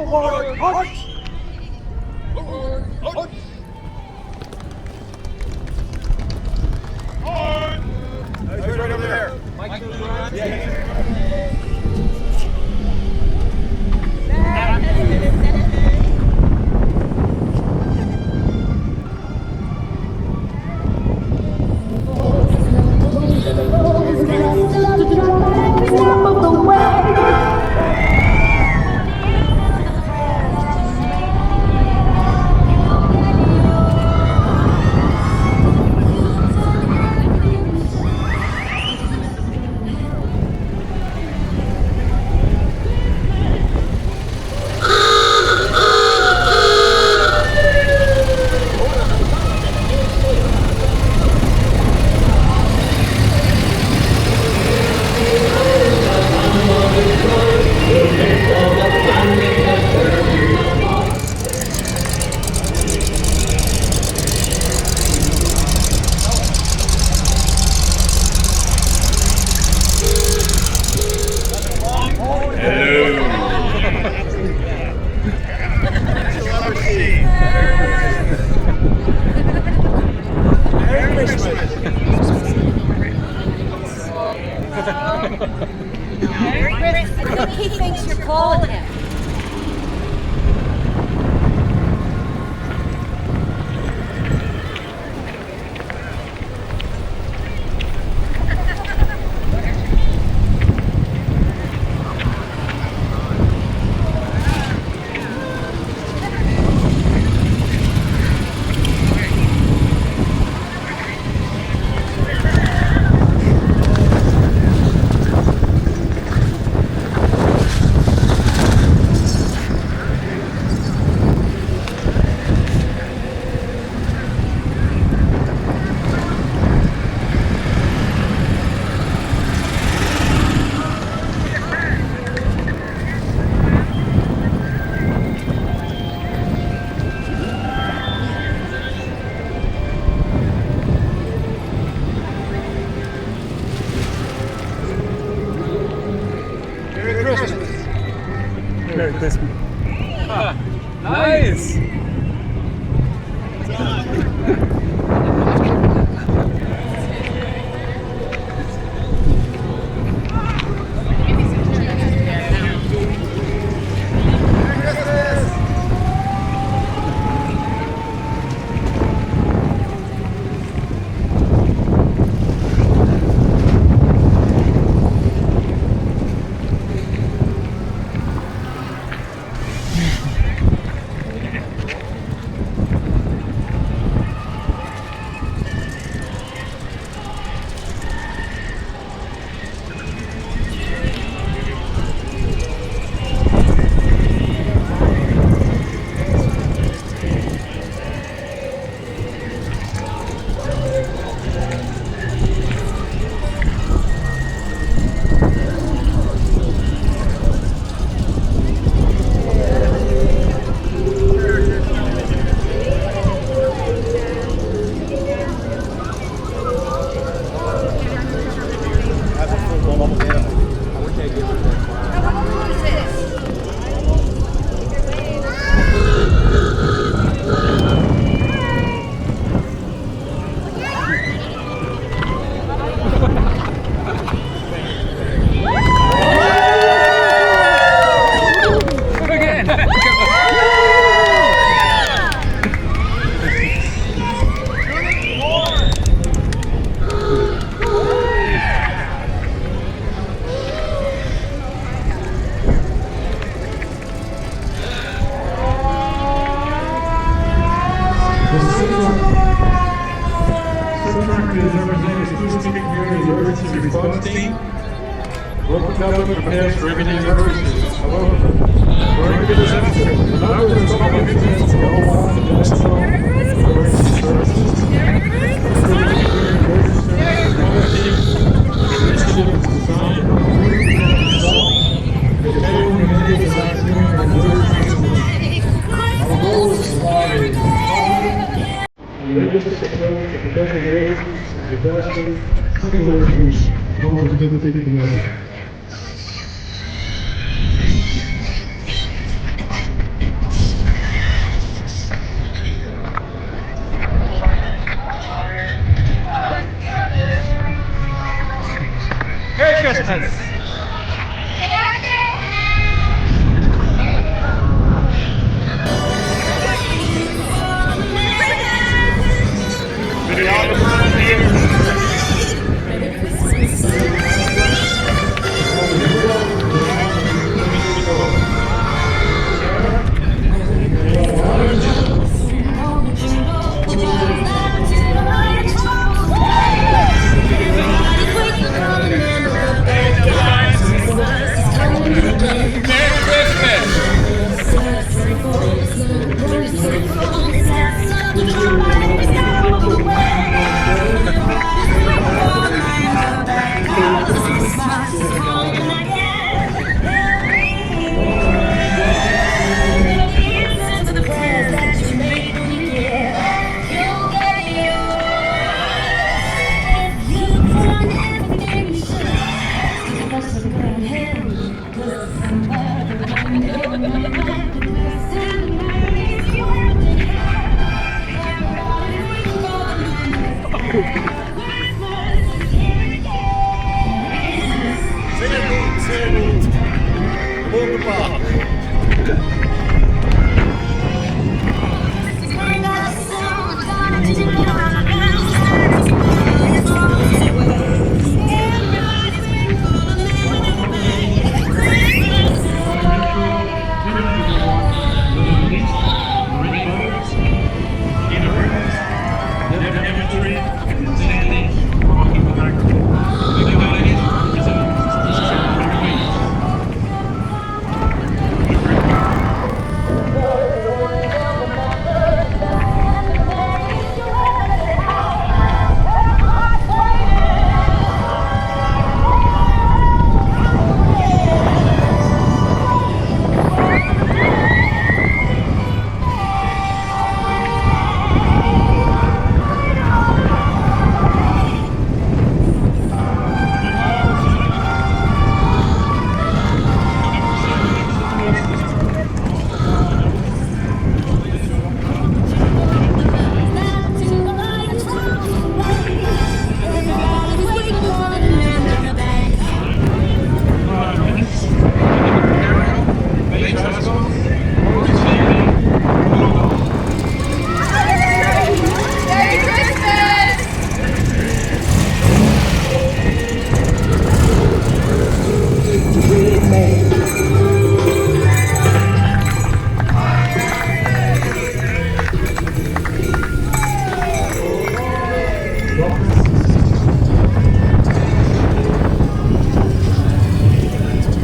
Forward, march! Forward, march! Forward! Who's right over there? Mike, I think he thinks you're calling him. Merry Christmas. Nice! Spruce Creek Emergency Response Team. Local government prepares for everyday emergencies. However, during this episode, the number of small incidents go on in the national emergency services. Initiative is designed to improve the result. The federal community is not doing an emergency. Our goal is to provide a realistic approach to preventing emergencies and disaster situations involving visiting the weather. Christmas.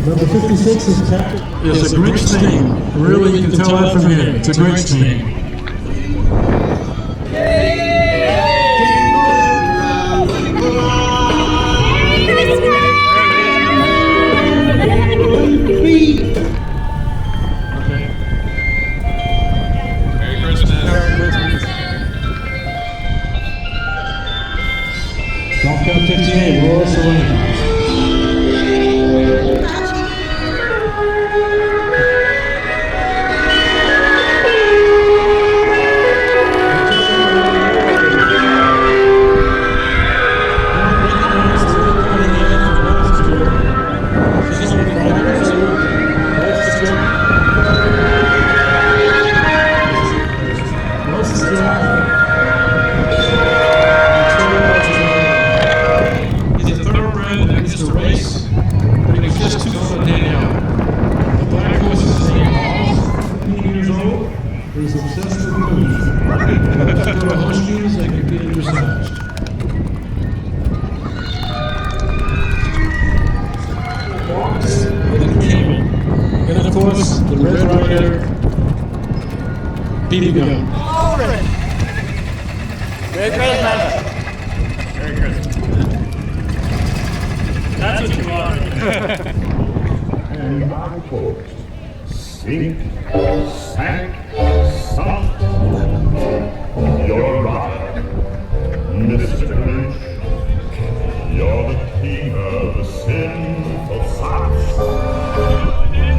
Number 56 is Captain. It's a Grinch theme. Really, you can tell that from here. It's a Grinch theme. Golf Cup 58, Laura Selena. He's obsessed with movies. Go to Hoshki's and computer dressage. Box with a cable. And of course, the Red Ryder BB gun. Merry Christmas. Merry Christmas. That's what you want. And I quote, sink, sank, sunk, you're right, Mr. Grinch, you're the king of the sinful socks.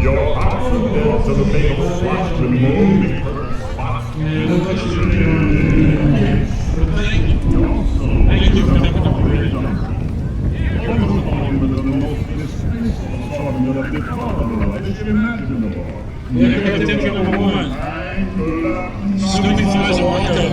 Your house is built of a big slash with moldy spots. Thank you for coming. Aircraft ticket number 1. Snoopy flies a Wonka.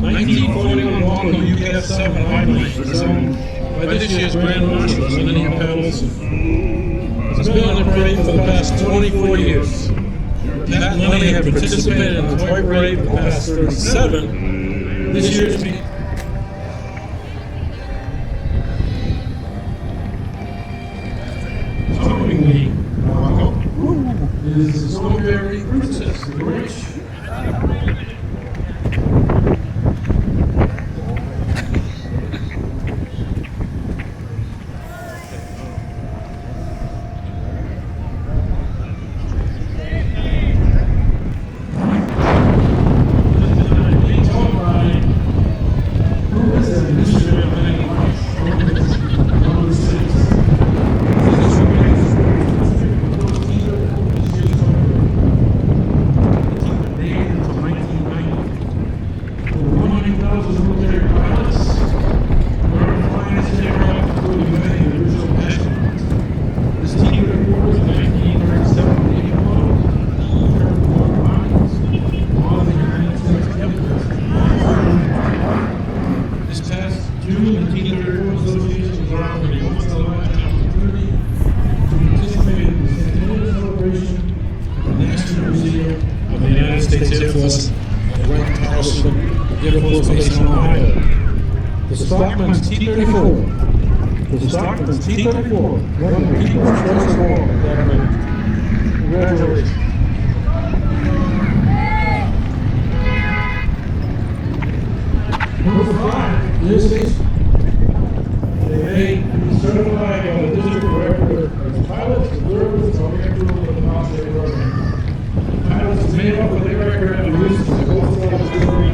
1941 Wonka UF-7 biplane designed by this year's Grand Marshals and Lenny Paddles. It's been on the parade for the past 24 years. Pat and Lenny have participated in the Toyparade for the past 37. This year's following the Wonka is the Toyparade Princess, the Grinch. The Stockman's T-34. The Stockman's T-34. Congratulations. Number 5, this is they may be certified by the district director as pilots, observers, or crew of the military program. Pilots is made up of aircraft used for the Coast Guard delivery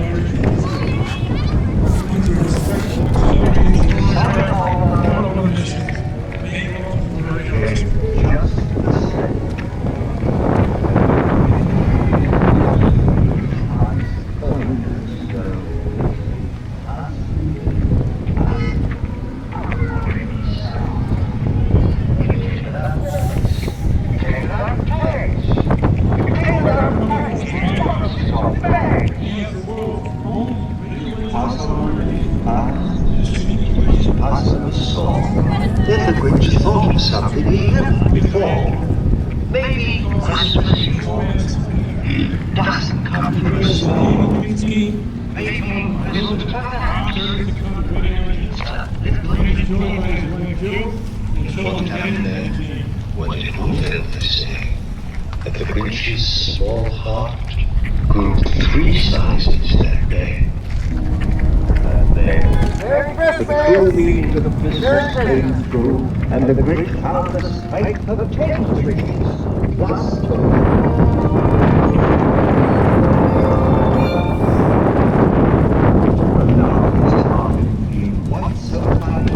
Then the Grinch thought of something he hadn't before. Maybe Christmas doesn't come first. Maybe Christmas what did Wolfgang say? That the Grinch's small heart grew 3 sizes that day. The cruel means of business came through, and the Grinch found the spike of 10 trees. Thus, now his heart being once so light.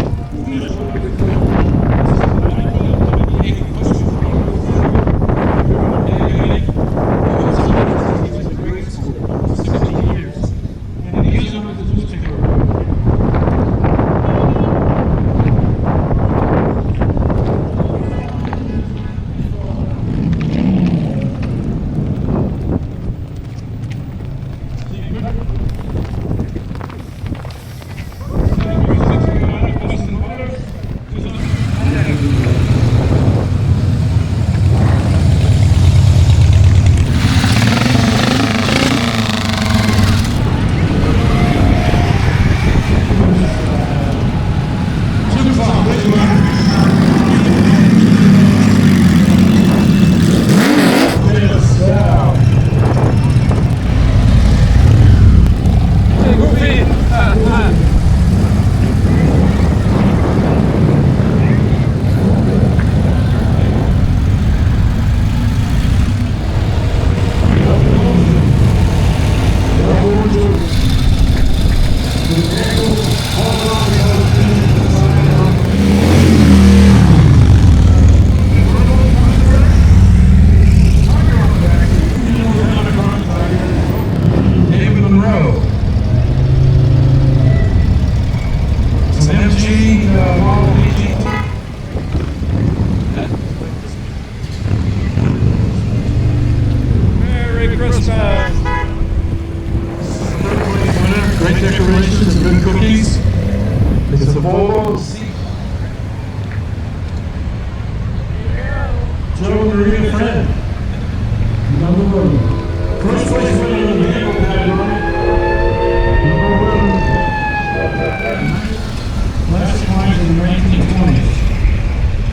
Joe Maria Friend. Number 1. First place winner in the vehicle category. Number 1. Last time in the 1920s.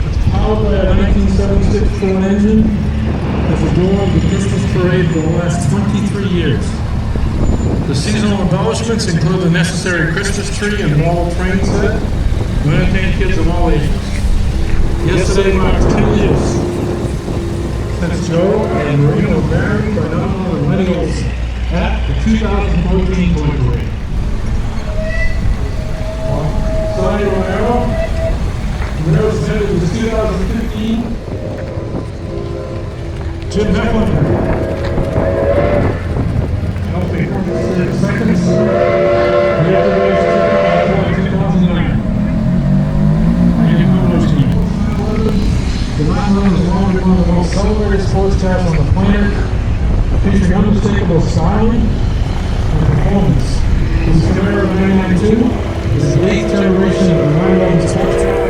It's powered by a 1976 Ford engine. Has adorned the Christmas parade for the last 23 years. The seasonal embellishments include the necessary Christmas tree and wall train set to entertain kids of all ages. Yesterday marked 10 years since Joe and Marina were married by none other than millennials at the 2014 Toyparade. Sonny Romero, Romero's headed to the 2015 Jim Heflin. Helping 30 seconds. We have to race 2009. The Mountain Run is long been one of the most celebrated sports cars on the planet, featuring unmistakable style and performance. This Carrera 992 is the 8th generation of the Mountain Run sports car.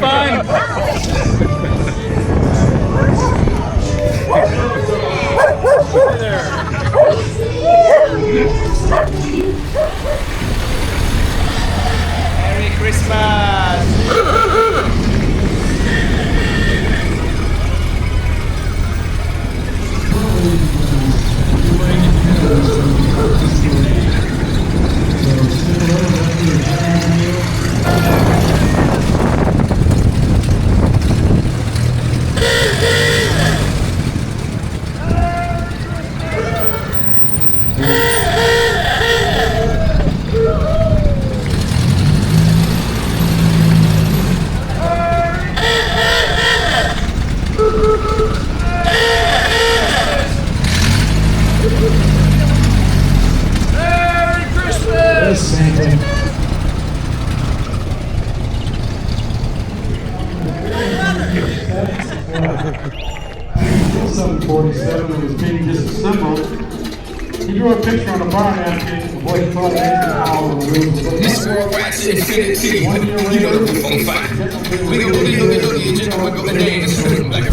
mine. Merry Christmas! Yes, Santa. 747 was being disassembled. He drew a picture on a bar napkin of what he thought the engine power of the wheels would look like. This world wax infinity. 1 year You know later, the phone fight. We gon' do the engine, we go dance. Like a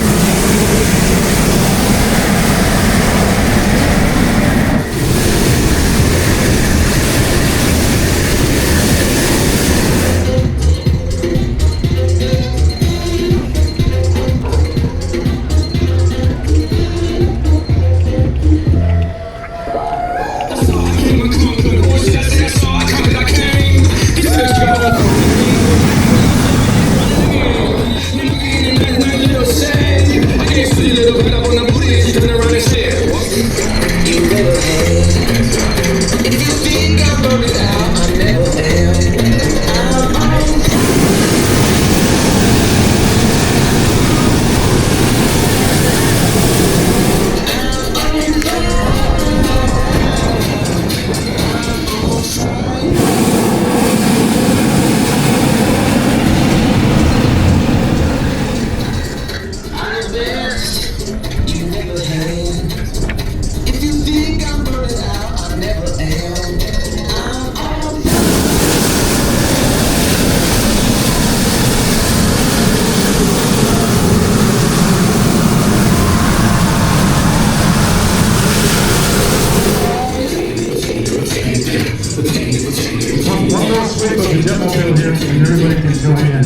One last sweep of the Jetmobile here, and everybody can join in.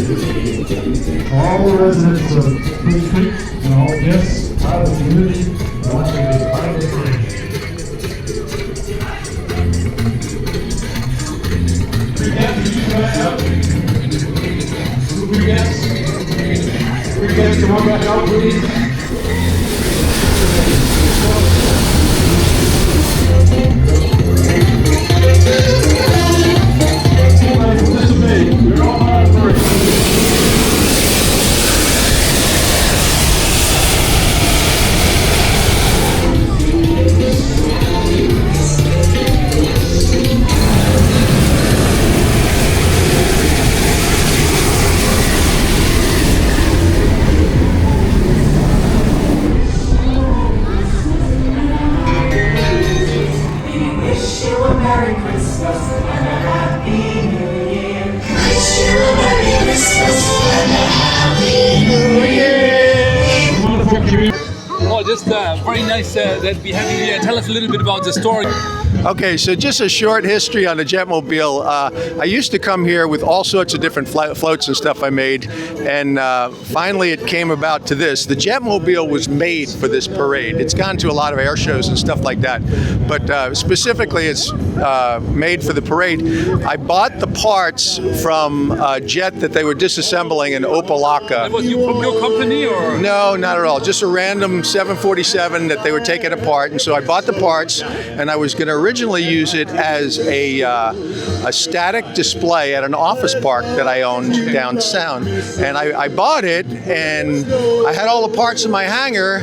All the residents of Spruce Creek and all guests out of the community want to be part of the parade. Three guests, you come back up. Three guests. Three guests, come on back out, please. We're all on first. Oh, just very nice that we have you here. Tell us a little bit about the story. Okay, so just a short history on the Jetmobile. I used to come here with all sorts of different floats and stuff I made, and finally it came about to this. The Jetmobile was made for this parade. It's gone to a lot of air shows and stuff like that, but specifically it's made for the parade. I bought the parts from a jet that they were disassembling in Opelika. Was you from your company or? No, not at all. Just a random 747 that they were taking apart, and so I bought the parts, and I was going to originally use it as a static display at an office park that I owned downtown. And I bought it, and I had all the parts in my hangar,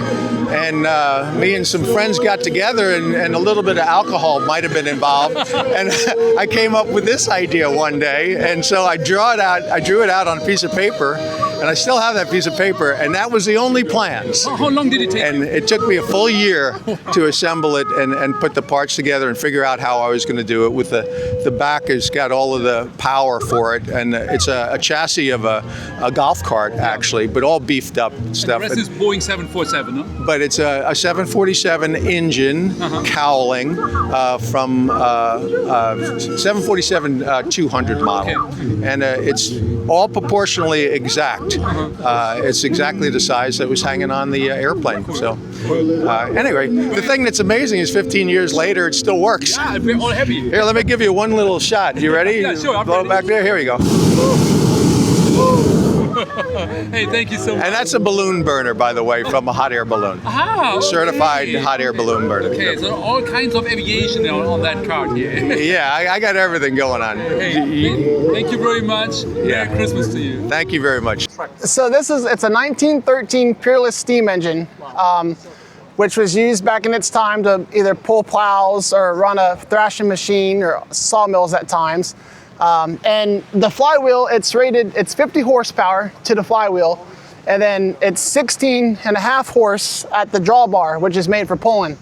and me and some friends got together, and a little bit of alcohol might have been involved. And I came up with this idea one day, and so I drew it out on a piece of paper, and I still have that piece of paper, and that was the only plans. How long did it take? And it took me a full year to assemble it and put the parts together and figure out how I was going to do it. With the back has got all of the power for it, and it's a chassis of a golf cart actually, but all beefed up stuff. The rest is Boeing 747, no? But it's a 747 engine cowling from 747 200 model, and it's all proportionally exact. It's exactly the size that was hanging on the airplane. So anyway, the thing that's amazing is 15 years later, it still works. Yeah, we're all happy. Here, let me give you one little shot. You ready? Yeah, sure. Blow it back there. Here we go. Hey, thank you so much. And that's a balloon burner, by the way, from a hot air balloon. Ah, okay. Certified hot air balloon burner. Okay, so all kinds of aviation on that card here. Yeah, I got everything going on. Hey, thank you very much. Yeah. Merry Christmas to you. Thank you very much. So it's a 1913 Peerless steam engine, which was used back in its time to either pull plows or run a thrashing machine or sawmills at times. And the flywheel, it's 50 horsepower to the flywheel, and then it's 16 and a half horse at the drawbar, which is made for pulling.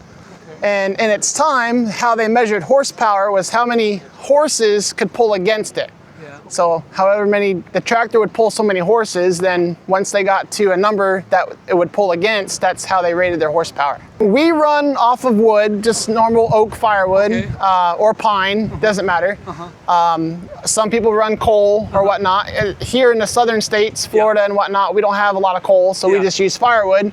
And in its time, how they measured horsepower was how many horses could pull against it. So however many, the tractor would pull so many horses, then once they got to a number that it would pull against, that's how they rated their horsepower. We run off of wood, just normal oak firewood, or pine, doesn't matter. Some people run coal or whatnot. Here in the southern states, Florida and whatnot, we don't have a lot of coal, so we just use firewood.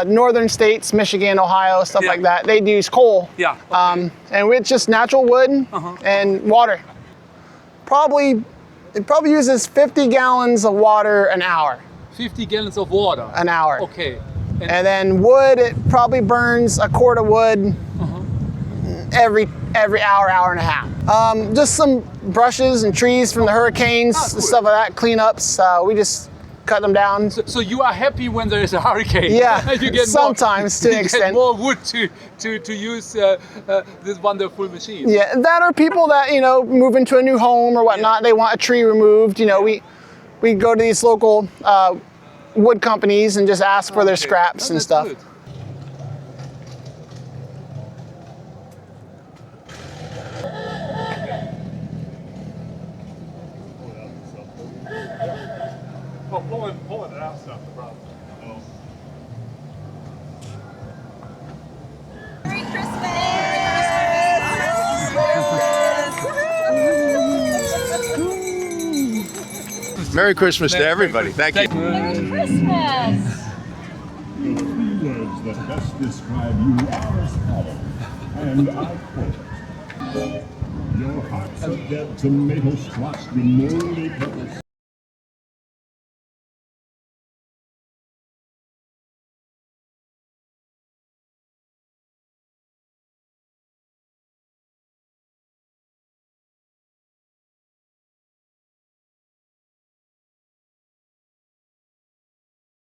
Northern states, Michigan, Ohio, stuff like that, they use coal. And it's just natural wood and water. It probably uses 50 gallons of water an hour. 50 gallons of water? An hour. Okay. And then wood, it probably burns a quart of wood every hour, hour and a half. Just some brushes and trees from the hurricanes, stuff like that, cleanups. We just cut them down. So you are happy when there is a hurricane? Yeah, you get sometimes to an extent. More wood to use this wonderful machine. Yeah, that are people that, move into a new home or whatnot. They want a tree removed. We go to these local wood companies and just ask for their scraps and stuff. Good. Well, pulling it out's not the problem. Merry Christmas! Merry Christmas to everybody. Thank you. Merry Christmas! The three words that best describe you are as follows, and I quote: your heart's a dead tomato squash, you moldy peppers.